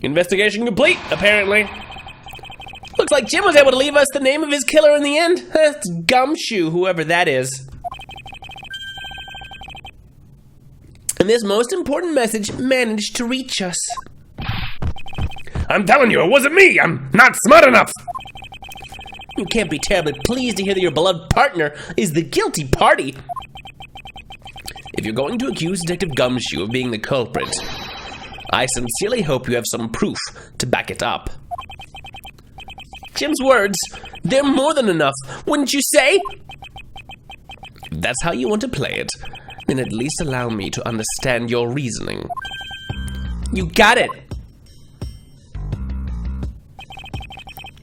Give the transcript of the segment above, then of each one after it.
Investigation complete, apparently. Looks like Jim was able to leave us the name of his killer in the end. It's Gumshoe, whoever that is. And this most important message managed to reach us. I'm telling you, it wasn't me! I'm not smart enough! You can't be terribly pleased to hear that your beloved partner is the guilty party. If you're going to accuse Detective Gumshoe of being the culprit, I sincerely hope you have some proof to back it up. Jim's words, they're more than enough, wouldn't you say? If that's how you want to play it, then at least allow me to understand your reasoning. You got it!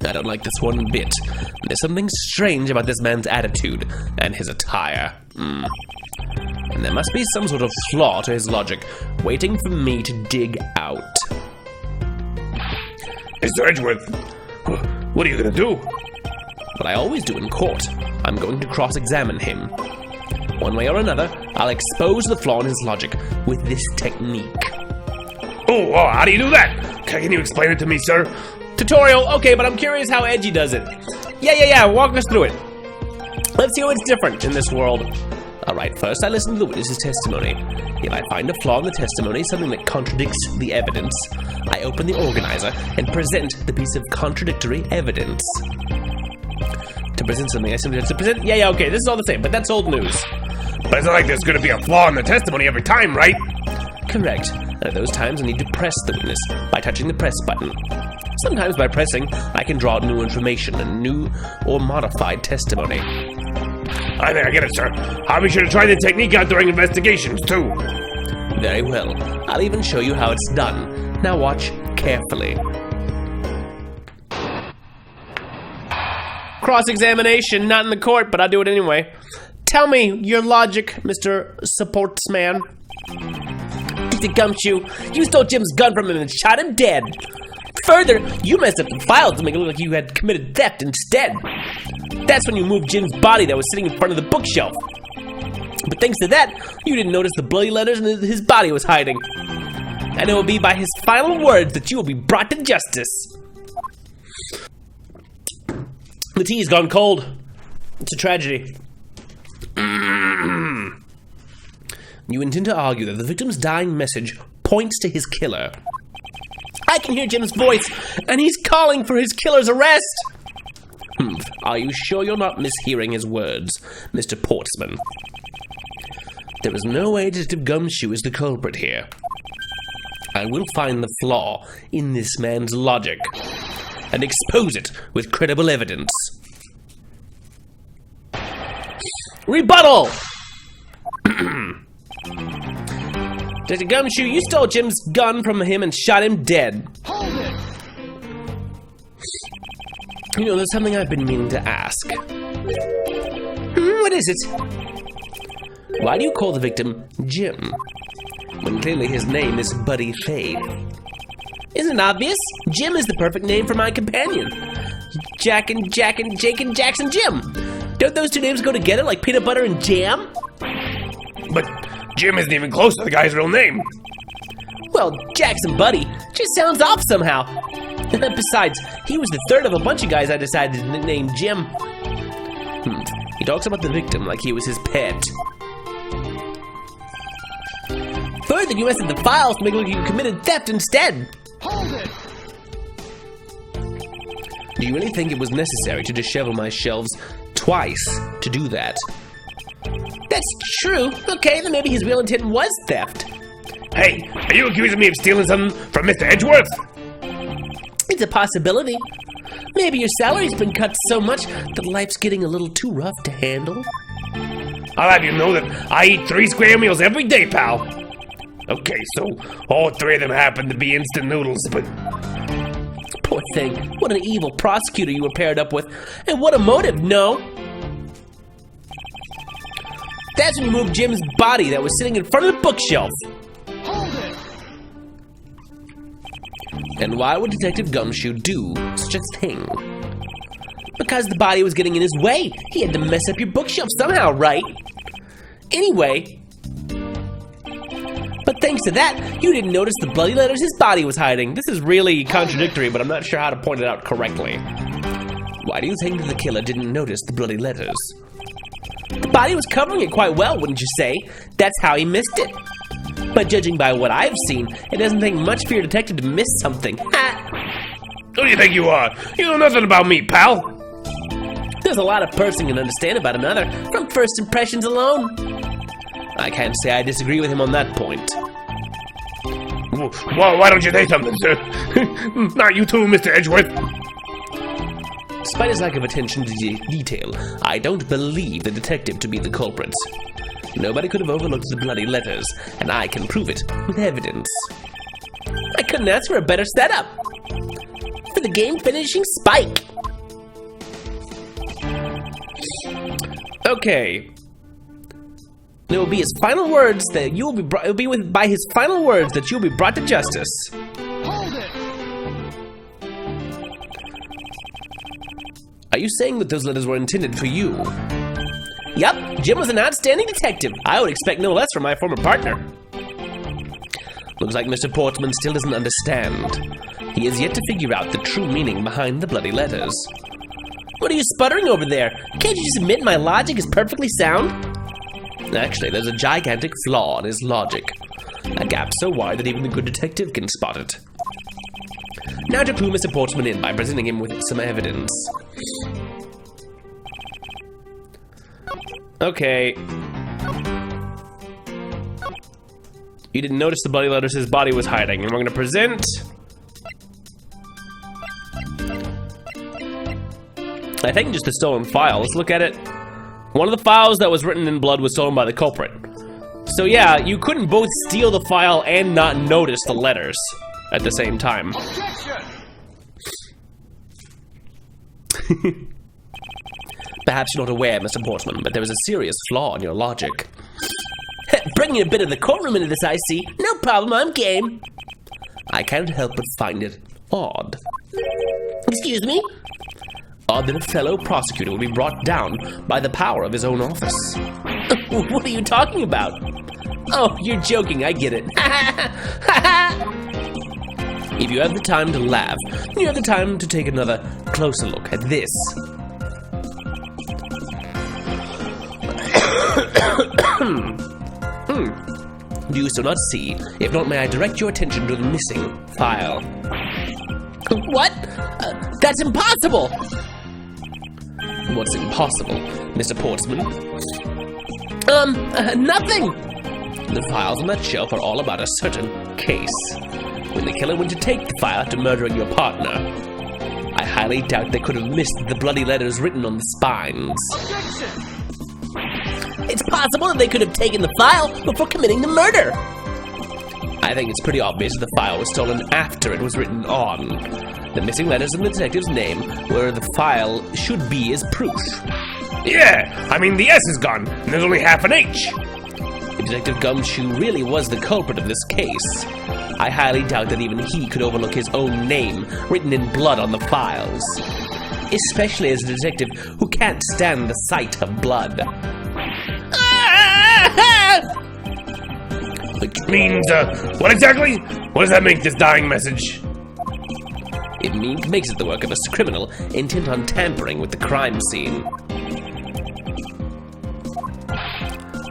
I don't like this one bit. There's something strange about this man's attitude and his attire. And there must be some sort of flaw to his logic, waiting for me to dig out. Mr. Edgeworth, what are you gonna do? What I always do in court, I'm going to cross-examine him. One way or another, I'll expose the flaw in his logic with this technique. Oh, how do you do that? Can you explain it to me, sir? Tutorial, okay, but I'm curious how Edgy does it. Yeah, walk us through it. Let's see what's different in this world. Alright, first I listen to the witness's testimony. If I find a flaw in the testimony, something that contradicts the evidence, I open the organizer and present the piece of contradictory evidence. To present something, I simply have to present... Yeah, okay, this is all the same, but that's old news. But it's not like there's gonna be a flaw in the testimony every time, right? Correct. And at those times, I need to press the witness by touching the press button. Sometimes by pressing, I can draw out new information and new or modified testimony. I think I get it, sir. I'll be sure to try the technique out during investigations, too. Very well. I'll even show you how it's done. Now watch carefully. Cross-examination, not in the court, but I'll do it anyway. Tell me your logic, Mr. Supportsman. Mr. Gumshoe, you stole Jim's gun from him and shot him dead. Further, you messed up the files to make it look like you had committed theft instead. That's when you moved Jim's body that was sitting in front of the bookshelf. But thanks to that, you didn't notice the bloody letters his body was hiding. And it will be by his final words that you will be brought to justice. The tea's gone cold. It's a tragedy. You intend to argue that the victim's dying message points to his killer. I can hear Jim's voice, and he's calling for his killer's arrest! Are you sure you're not mishearing his words, Mr. Portsman? There is no way Detective Gumshoe is the culprit here. I will find the flaw in this man's logic and expose it with credible evidence. Rebuttal! Detective Gumshoe, you stole Jim's gun from him and shot him dead. Hold it! You know, there's something I've been meaning to ask. What is it? Why do you call the victim Jim, when clearly his name is Buddy Faith? Isn't it obvious? Jim is the perfect name for my companion. Jake and Jackson Jim. Don't those two names go together like peanut butter and jam? But Jim isn't even close to the guy's real name. Well, Jackson Buddy just sounds off somehow. Besides, he was the third of a bunch of guys I decided to name Jim. He talks about the victim like he was his pet. Further, you messed up the files to make it look like you committed theft instead. Hold it! Do you really think it was necessary to dishevel my shelves twice to do that? That's true. Okay, then maybe his real intent was theft. Hey, are you accusing me of stealing something from Mr. Edgeworth? It's a possibility. Maybe your salary's been cut so much that life's getting a little too rough to handle. I'll have you know that I eat 3 square meals every day, pal. Okay, so all 3 of them happen to be instant noodles, but... Poor thing. What an evil prosecutor you were paired up with. And what a motive, no? That's when you moved Jim's body that was sitting in front of the bookshelf. Hold it! And why would Detective Gumshoe do such a thing? Because the body was getting in his way. He had to mess up your bookshelf somehow, right? Anyway... But Thanks to that, you didn't notice the bloody letters his body was hiding. This is really contradictory, but I'm not sure how to point it out correctly. Why do you think the killer didn't notice the bloody letters? The body was covering it quite well, wouldn't you say? That's how he missed it. But judging by what I've seen, it doesn't take much for your detective to miss something. Who do you think you are? You know nothing about me, pal. There's a lot a person can understand about another from first impressions alone. I can't say I disagree with him on that point. Well, why don't you say something, sir? Not you too, Mr. Edgeworth. Despite his lack of attention to detail, I don't believe the detective to be the culprit. Nobody could have overlooked the bloody letters, and I can prove it with evidence. I couldn't ask for a better setup. For the game-finishing spike. Okay. It will be his final words that you will be brought. It will be by his final words that you will be brought to justice. Hold it! Are you saying that those letters were intended for you? Yup, Jim was an outstanding detective. I would expect no less from my former partner. Looks like Mr. Portman still doesn't understand. He has yet to figure out the true meaning behind the bloody letters. What are you sputtering over there? Can't you just admit my logic is perfectly sound? Actually, there's a gigantic flaw in his logic. A gap so wide that even the good detective can spot it. Now to clue Mr. Portman in by presenting him with some evidence. Okay. You didn't notice the bloody letters his body was hiding, and we're gonna present... I think just a stolen file. Let's look at it. One of the files that was written in blood was stolen by the culprit. So yeah, you couldn't both steal the file and not notice the letters at the same time. Objection! Perhaps you're not aware, Mr. Portman, but there is a serious flaw in your logic. Bringing a bit of the courtroom into this, I see. No problem, I'm game. I can't help but find it odd. Excuse me? Odd that a fellow prosecutor would be brought down by the power of his own office. What are you talking about? Oh, you're joking, I get it. If you have the time to laugh, you have the time to take another closer look at this. Do you still not see? If not, may I direct your attention to the missing file? What? That's impossible! What's impossible, Mr. Portsman? Nothing! The files on that shelf are all about a certain case. When the killer went to take the file after murdering your partner, I highly doubt they could have missed the bloody letters written on the spines. Objection! It's possible that they could have taken the file before committing the murder. I think it's pretty obvious that the file was stolen after it was written on. The missing letters in the detective's name where the file should be as proof. Yeah, I mean the S is gone, and there's only half an H. If Detective Gumshoe really was the culprit of this case, I highly doubt that even he could overlook his own name written in blood on the files. Especially as a detective who can't stand the sight of blood. Which means, what exactly? What does that make, this dying message? It makes it the work of a criminal intent on tampering with the crime scene.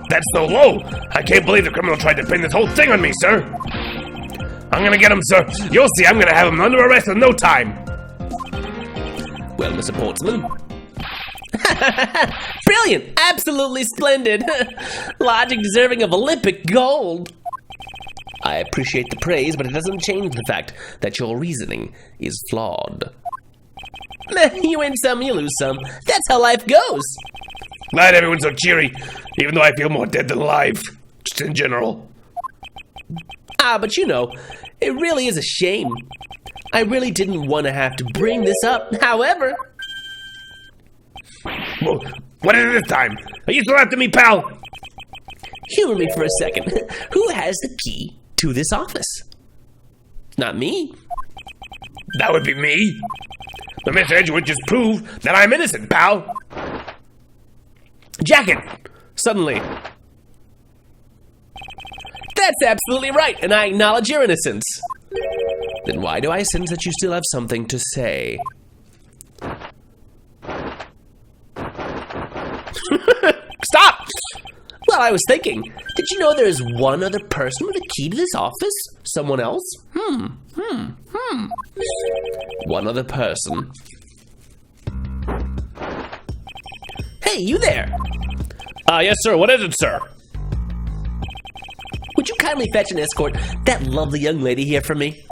That's so low! I can't believe the criminal tried to pin this whole thing on me, sir! I'm gonna get him, sir! You'll see, I'm gonna have him under arrest in no time! Well, Mr. Portsman. Brilliant! Absolutely splendid! Logic deserving of Olympic gold! I appreciate the praise, but it doesn't change the fact that your reasoning is flawed. You win some, you lose some. That's how life goes. Glad everyone's so cheery, even though I feel more dead than alive. Just in general. But you know, it really is a shame. I really didn't want to have to bring this up, however... Well, what is it this time? Are you still after me, pal? Humor me for a second. Who has the key to this office? Not me. That would be me. But Mr. Edgewood just proved that I'm innocent, pal. Jacket! Suddenly. That's absolutely right, and I acknowledge your innocence. Then why do I sense that you still have something to say? Stop! Well, I was thinking, did you know there is one other person with a key to this office? Someone else? One other person. Hey, you there! Yes, sir. What is it, sir? Would you kindly fetch and escort that lovely young lady here for me?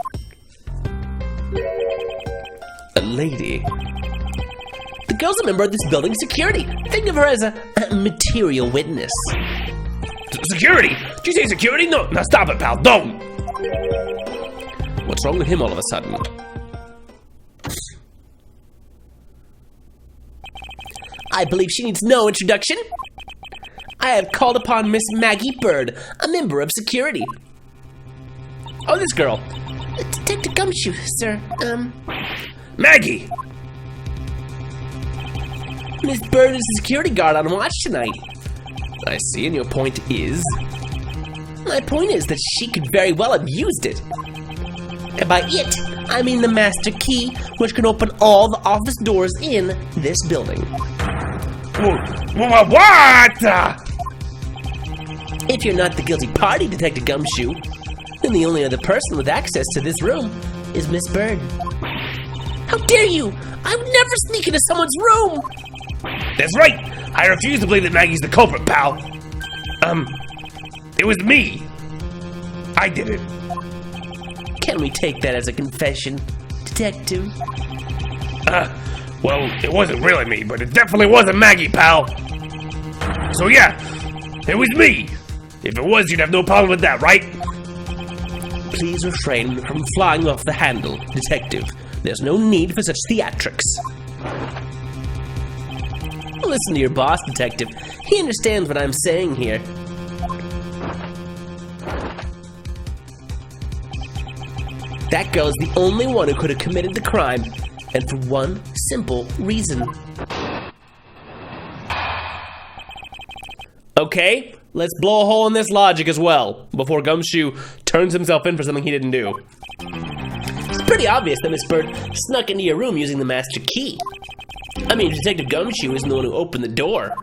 A lady? The girl's a member of this building's security. Think of her as a material witness. Security? Did you say security? No, now stop it, pal. Don't. What's wrong with him all of a sudden? I believe she needs no introduction. I have called upon Miss Maggie Bird, a member of security. Oh, this girl. Detective Gumshoe, sir. Maggie! Miss Bird is a security guard on watch tonight. I see, and your point is? My point is that she could very well have used it. And by it, I mean the master key, which can open all the office doors in this building. What? If you're not the guilty party, Detective Gumshoe, then the only other person with access to this room is Miss Bird. How dare you! I would never sneak into someone's room! That's right! I refuse to believe that Maggie's the culprit, pal. It was me. I did it. Can we take that as a confession, Detective? Well, it wasn't really me, but it definitely wasn't Maggie, pal. So yeah, it was me. If it was, you'd have no problem with that, right? Please refrain from flying off the handle, Detective. There's no need for such theatrics. Listen to your boss, Detective. He understands what I'm saying here. That girl is the only one who could have committed the crime, and for one simple reason. Okay, let's blow a hole in this logic as well, before Gumshoe turns himself in for something he didn't do. It's pretty obvious that Miss Bird snuck into your room using the master key. I mean, Detective Gumshoe isn't the one who opened the door.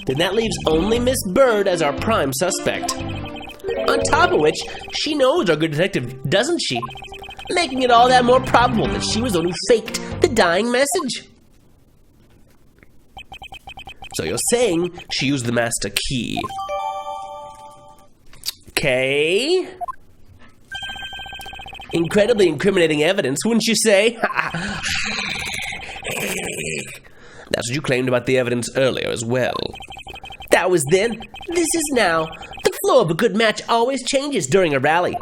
Then that leaves only Miss Bird as our prime suspect. On top of which, she knows our good detective, doesn't she? Making it all that more probable that she was the one who faked the dying message. So you're saying she used the master key. Okay. Incredibly incriminating evidence, wouldn't you say? That's what you claimed about the evidence earlier as well. That was then. This is now. The flow of a good match always changes during a rally.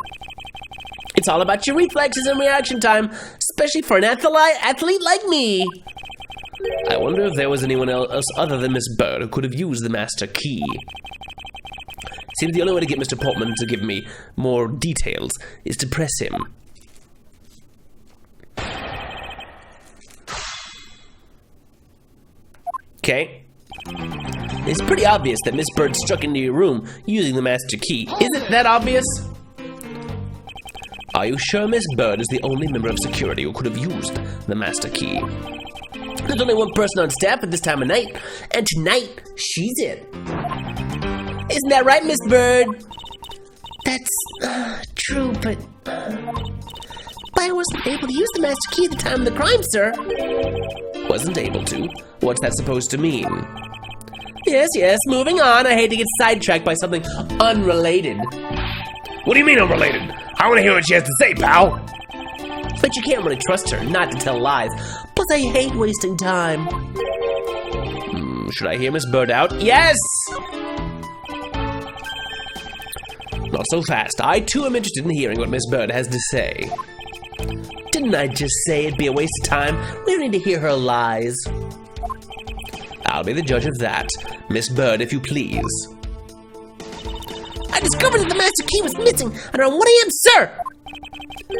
It's all about your reflexes and reaction time, especially for an athlete like me. I wonder if there was anyone else other than Miss Bird who could have used the master key. Seems the only way to get Mr. Portman to give me more details is to press him. Okay. It's pretty obvious that Miss Bird struck into your room using the master key. Isn't that obvious? Are you sure Miss Bird is the only member of security who could have used the master key? There's only one person on staff at this time of night, and tonight, she's it. Isn't that right, Miss Bird? That's true, but I wasn't able to use the master key at the time of the crime, sir. Wasn't able to? What's that supposed to mean? Yes, moving on. I hate to get sidetracked by something unrelated. What do you mean unrelated? I want to hear what she has to say, pal. But you can't really trust her not to tell lies. Plus, I hate wasting time. Should I hear Miss Bird out? Yes! Not so fast. I, too, am interested in hearing what Miss Bird has to say. Didn't I just say it'd be a waste of time? We don't need to hear her lies. I'll be the judge of that. Miss Bird, if you please. I discovered that the master key was missing at around 1 a.m., sir!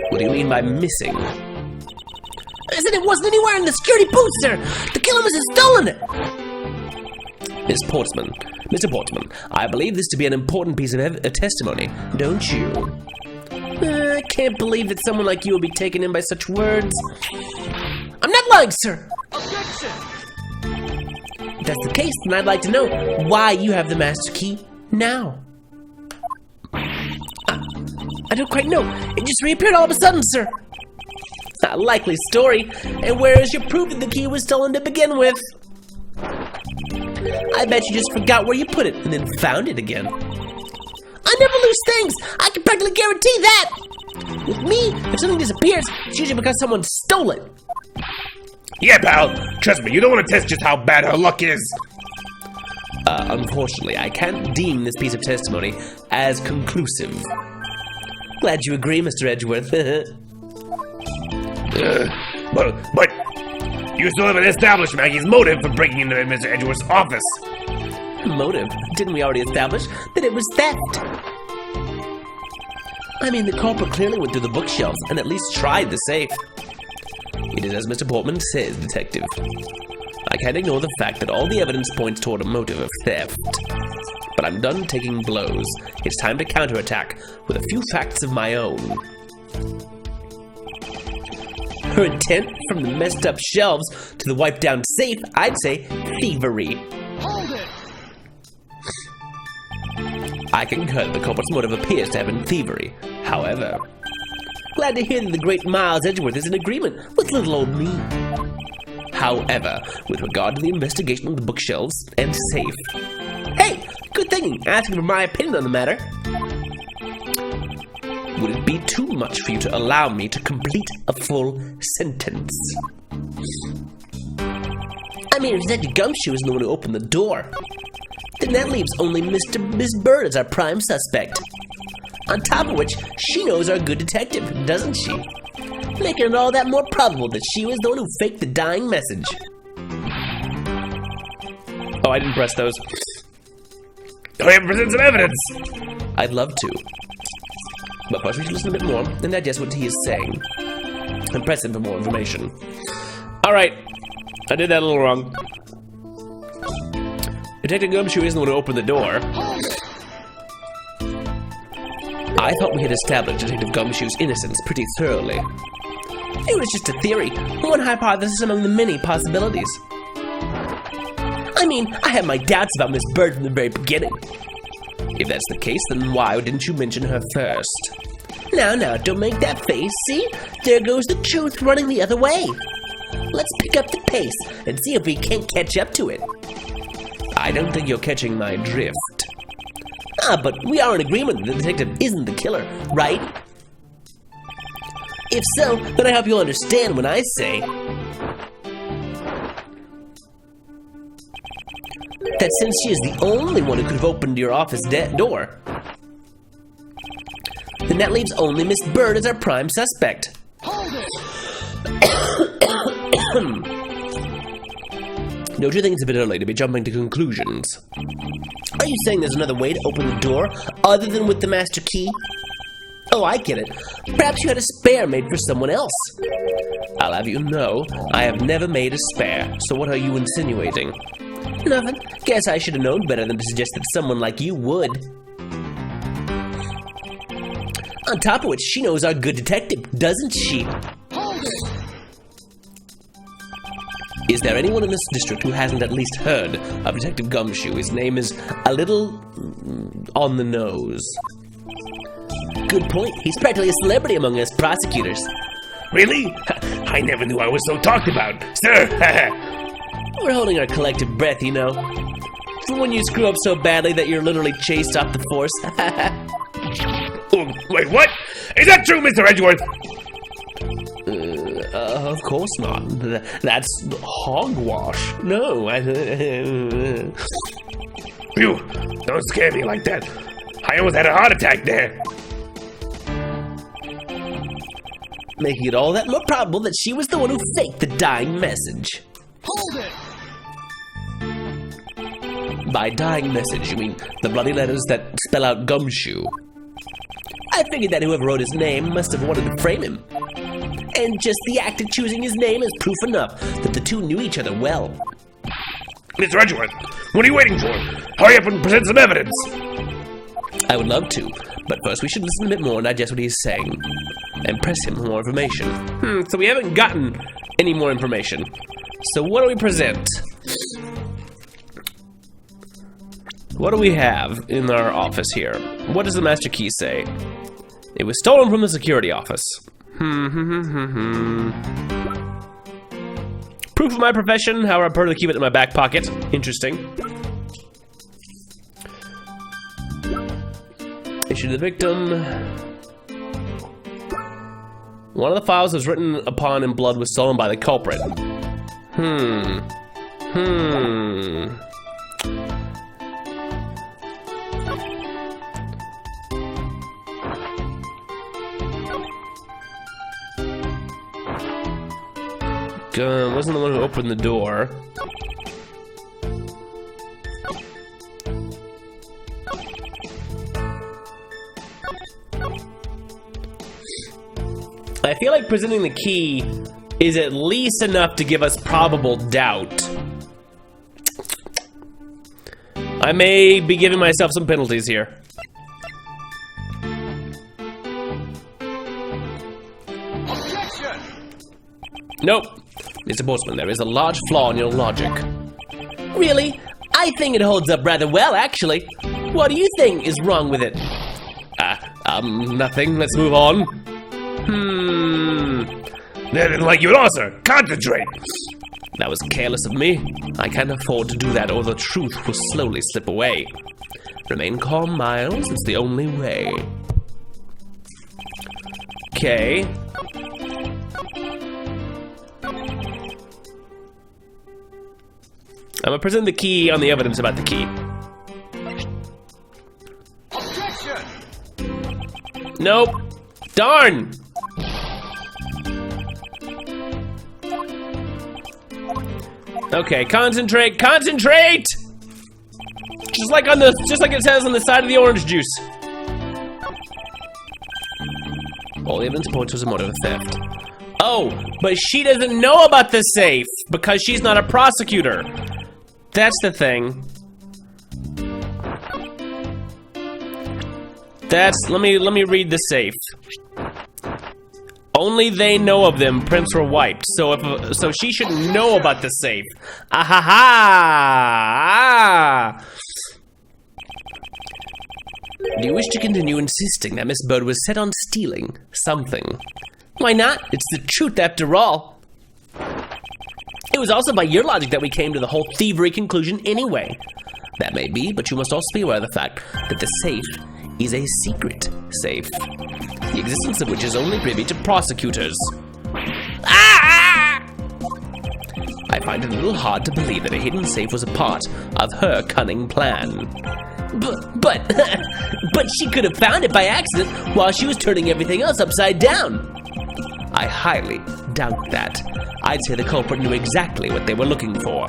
What do you mean by missing? I said it wasn't anywhere in the security booth, sir! The killer must have stolen it! Mr. Portman, I believe this to be an important piece of testimony, don't you? I can't believe that someone like you will be taken in by such words. I'm not lying, sir. Objection! If that's the case, then I'd like to know why you have the master key now. I don't quite know. It just reappeared all of a sudden, sir. A likely story. And where is your proof that the key was stolen to begin with? I bet you just forgot where you put it and then found it again. I never lose things. I can practically guarantee that. With me, if something disappears, it's usually because someone stole it. Yeah, pal. Trust me, you don't want to test just how bad her luck is. Unfortunately, I can't deem this piece of testimony as conclusive. Glad you agree, Mr. Edgeworth. But you still haven't established Maggie's motive for breaking into Mr. Edgeworth's office. Motive? Didn't we already establish that it was theft? I mean, the culprit clearly went through the bookshelves and at least tried the safe. It is as Mr. Portman says, Detective. I can't ignore the fact that all the evidence points toward a motive of theft. But I'm done taking blows. It's time to counterattack with a few facts of my own. Her intent, from the messed up shelves to the wiped down safe, I'd say thievery. Hold it! I concur that the culprit's motive appears to have been thievery. However, glad to hear that the great Miles Edgeworth is in agreement with little old me. However, with regard to the investigation of the bookshelves and safe, hey, good thing asking for my opinion on the matter. Would it be too much for you to allow me to complete a full sentence? I mean, if Detective Gumshoe is the one who opened the door, then that leaves only Miss Bird as our prime suspect. On top of which, she knows our good detective, doesn't she? Making it all that more probable that she was the one who faked the dying message. Oh, I didn't press those. We have to present some evidence. I'd love to. But first we should listen a bit more and digest what he is saying. And press him for more information. Alright, I did that a little wrong. Detective Gumshoe isn't the one who opened the door. I thought we had established Detective Gumshoe's innocence pretty thoroughly. It was just a theory, one hypothesis among the many possibilities. I mean, I had my doubts about Miss Bird from the very beginning. If that's the case, then why didn't you mention her first? Now, don't make that face, see? There goes the truth running the other way. Let's pick up the pace and see if we can't catch up to it. I don't think you're catching my drift. But we are in agreement that the detective isn't the killer, right? If so, then I hope you'll understand when I say that since she is the only one who could have opened your office door, then that leaves only Miss Bird as our prime suspect. Hold it! Don't you think it's a bit early to be jumping to conclusions? Are you saying there's another way to open the door other than with the master key? Oh, I get it. Perhaps you had a spare made for someone else. I'll have you know, I have never made a spare, so what are you insinuating? Nothing. Guess I should have known better than to suggest that someone like you would. On top of which, she knows our good detective, doesn't she? Hold it! Is there anyone in this district who hasn't at least heard of Detective Gumshoe? His name is a little on the nose. Good point. He's practically a celebrity among us prosecutors. Really? I never knew I was so talked about, sir. We're holding our collective breath, you know. For when you screw up so badly that you're literally chased off the force. Oh, wait, what? Is that true, Mr. Edgeworth? Of course not. That's hogwash. No, Phew, don't scare me like that. I almost had a heart attack there. Making it all that more probable that she was the one who faked the dying message. Hold it! By dying message, you mean the bloody letters that spell out Gumshoe. I figured that whoever wrote his name must have wanted to frame him. And just the act of choosing his name is proof enough that the two knew each other well. Mr. Edgeworth, what are you waiting for? Hurry up and present some evidence. I would love to, but first we should listen a bit more and digest what he's saying. And press him for more information. So we haven't gotten any more information. So what do we present? What do we have in our office here? What does the master key say? It was stolen from the security office. Proof of my profession, however I prefer to keep it in my back pocket. Interesting. Issue to the victim. One of the files was written upon in blood was stolen by the culprit. Wasn't the one who opened the door. I feel like presenting the key is at least enough to give us probable doubt. I may be giving myself some penalties here. Objection! Nope. Mr. Boatsman, there is a large flaw in your logic. Really? I think it holds up rather well, actually. What do you think is wrong with it? Nothing. Let's move on. They didn't like you at all, sir. Concentrate. That was careless of me. I can't afford to do that or the truth will slowly slip away. Remain calm, Miles. It's the only way. Okay. I'm gonna present the key on the evidence about the key. Objection! Nope. Darn! Okay, concentrate, concentrate! Just like it says on the side of the orange juice. All the evidence points was a motive of theft. Oh, but she doesn't know about the safe because she's not a prosecutor. That's the thing. Let me read the safe. Only they know of them. Prints were wiped. So she should know about the safe. Ah. Do you wish to continue insisting that Miss Bird was set on stealing something? Why not? It's the truth after all. It was also by your logic that we came to the whole thievery conclusion anyway. That may be, but you must also be aware of the fact that the safe is a secret safe, the existence of which is only privy to prosecutors. Ah! I find it a little hard to believe that a hidden safe was a part of her cunning plan. But she could have found it by accident while she was turning everything else upside down. I highly doubt that. I'd say the culprit knew exactly what they were looking for.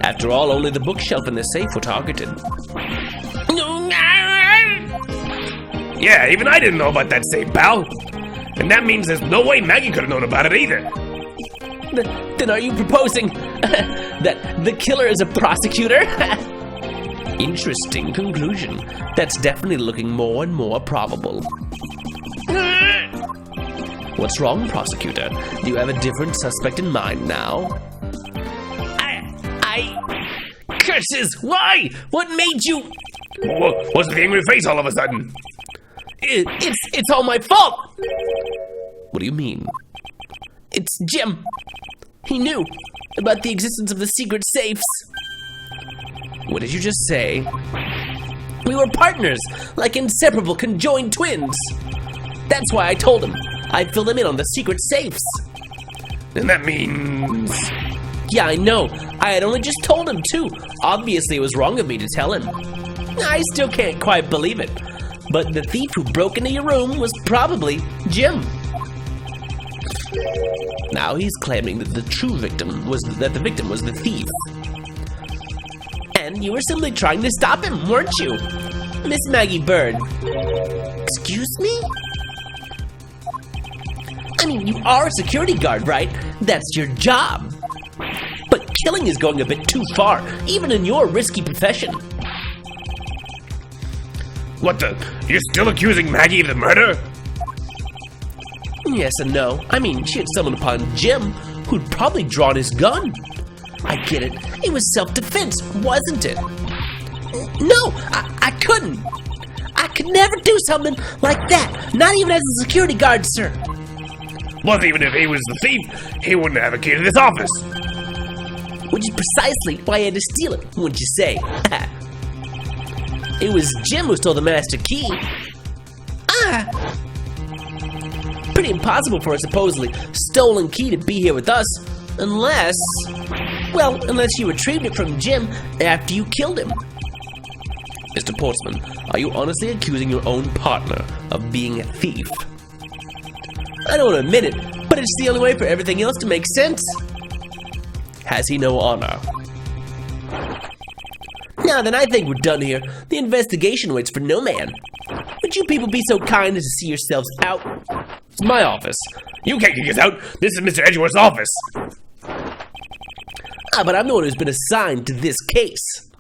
After all, only the bookshelf and the safe were targeted. Yeah, even I didn't know about that safe, pal. And that means there's no way Maggie could have known about it either. Then are you proposing that the killer is a prosecutor? Interesting conclusion. That's definitely looking more and more probable. What's wrong, prosecutor? Do you have a different suspect in mind now? Curses! Why? What made you... What's the angry face all of a sudden? It's all my fault! What do you mean? It's Jim. He knew about the existence of the secret safes. What did you just say? We were partners, like inseparable conjoined twins. That's why I told him I'd fill them in on the secret safes. And that means... Yeah, I know. I had only just told him, too. Obviously, it was wrong of me to tell him. I still can't quite believe it. But the thief who broke into your room was probably Jim. Now he's claiming that the victim was the thief. And you were simply trying to stop him, weren't you? Miss Maggie Bird. Excuse me? I mean, you are a security guard, right? That's your job. But killing is going a bit too far, even in your risky profession. What the? You're still accusing Maggie of the murder? Yes and no. I mean, she had stumbled upon Jim, who'd probably drawn his gun. I get it. It was self-defense, wasn't it? No, I couldn't. I could never do something like that, not even as a security guard, sir. Well, even if he was the thief, he wouldn't have a key to this office. Which is precisely why I had to steal it, wouldn't you say? It was Jim who stole the master key. Pretty impossible for a supposedly stolen key to be here with us, unless you retrieved it from Jim after you killed him. Mr. Portsman, are you honestly accusing your own partner of being a thief? I don't want to admit it, but it's the only way for everything else to make sense. Has he no honor? Now then, I think we're done here. The investigation waits for no man. Would you people be so kind as to see yourselves out? It's my office. You can't kick us out. This is Mr. Edgeworth's office. But I'm the one who's been assigned to this case.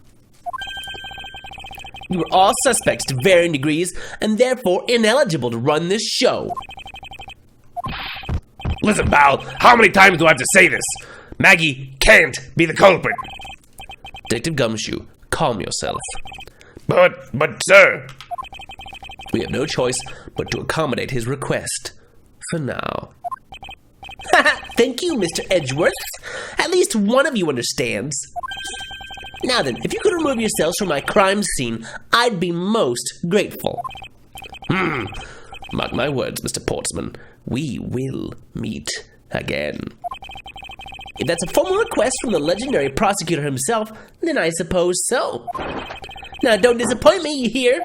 You are all suspects to varying degrees, and therefore ineligible to run this show. Listen, pal, how many times do I have to say this? Maggie can't be the culprit. Detective Gumshoe, calm yourself. But, sir. We have no choice but to accommodate his request. For now. Thank you, Mr. Edgeworth. At least one of you understands. Now then, if you could remove yourselves from my crime scene, I'd be most grateful. Mark my words, Mr. Portsman. We will meet again. If that's a formal request from the legendary prosecutor himself, then I suppose so. Now, don't disappoint me, you hear?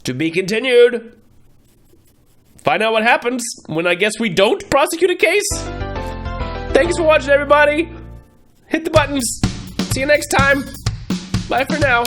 To be continued. Find out what happens when I guess we don't prosecute a case. Thanks for watching, everybody. Hit the buttons. See you next time. Bye for now.